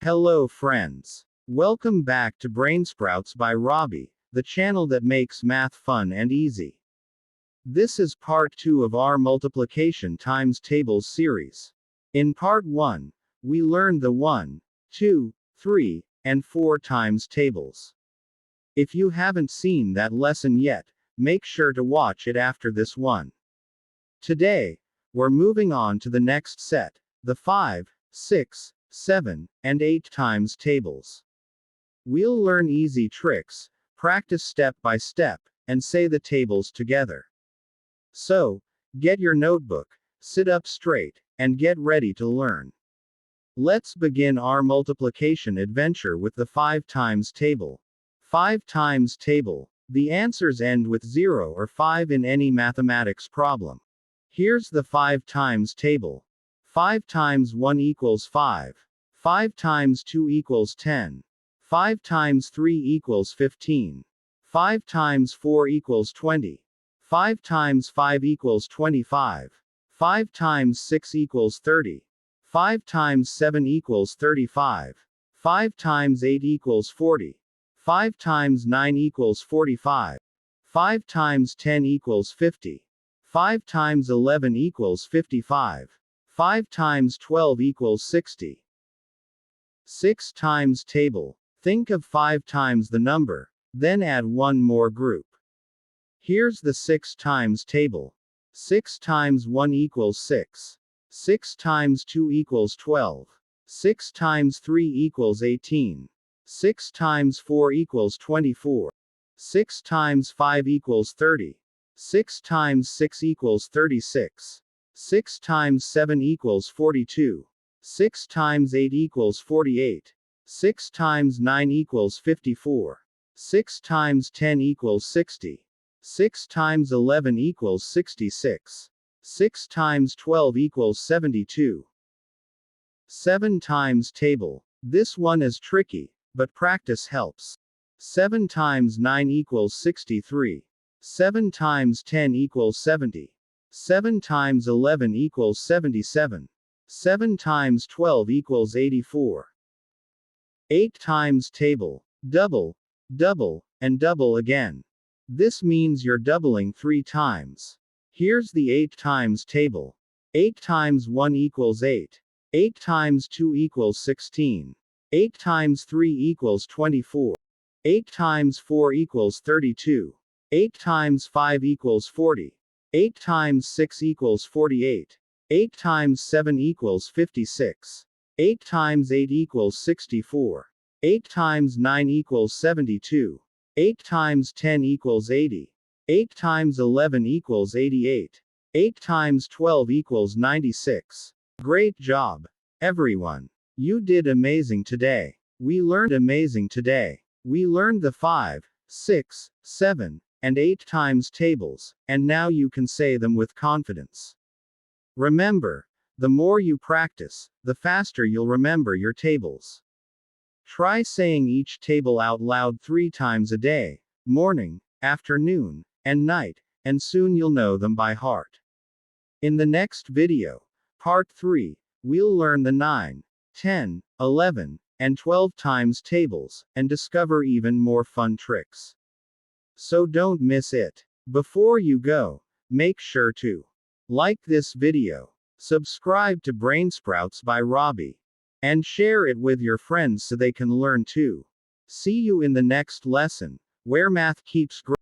Hello friends. Welcome back to Brainsprouts by Robbie, the channel that makes math fun and easy. This is part 2 of our multiplication times tables series. In part 1, we learned the 1, 2, 3, and 4 times tables. If you haven't seen that lesson yet, make sure to watch it after this one. Today, we're moving on to the next set, the 5, 6, 7, and 8 times tables. We'll learn easy tricks, practice step by step, and say the tables together. So, get your notebook, sit up straight, and get ready to learn. Let's begin our multiplication adventure with the 5 times table. 5 times table. The answers end with 0 or 5 in any mathematics problem. Here's the 5 times table. 5 times 1 equals 5. 5 times 2 equals 10. 5 times 3 equals 15. 5 times 4 equals 20. 5 times 5 equals 25. 5 times 6 equals 30. 5 times 7 equals 35. 5 times 8 equals 40. 5 times 9 equals 45. 5 times 10 equals 50. 5 times 11 equals 55. 5 times 12 equals 60. 6 times table. Think of 5 times the number, then add one more group. Here's the 6 times table. 6 times 1 equals 6. 6 times 2 equals 12. 6 times 3 equals 18. 6 times 4 equals 24. 6 times 5 equals 30. 6 times 6 equals 36. 6 times 7 equals 42. 6 times 8 equals 48. 6 times 9 equals 54. 6 times 10 equals 60. 6 times 11 equals 66. 6 times 12 equals 72. 7 times table. This one is tricky, but practice helps. 7 times 9 equals 63. 7 times 10 equals 70. 7 times 11 equals 77. 7 times 12 equals 84. 8 times table. Double, double, and double again. This means you're doubling 3 times. Here's the 8 times table. 8 times 1 equals 8. 8 times 2 equals 16. 8 times 3 equals 24. 8 times 4 equals 32. 8 times 5 equals 40. 8 times 6 equals 48. 8 times 7 equals 56. 8 times 8 equals 64. 8 times 9 equals 72. 8 times 10 equals 80. 8 times 11 equals 88. 8 times 12 equals 96. Great job, everyone. You did amazing today. We learned amazing today. We learned the 5, 6, 7, and 8 times tables, and now you can say them with confidence. Remember, the more you practice, the faster you'll remember your tables. Try saying each table out loud 3 times a day, morning, afternoon, and night, and soon you'll know them by heart. In the next video, part 3, we'll learn the 9, 10, 11, and 12 times tables, and discover even more fun tricks. So don't miss it. Before you go, make sure to like this video, subscribe to Brainsprouts by Robbie, and share it with your friends so they can learn too. See you in the next lesson, where math keeps growing.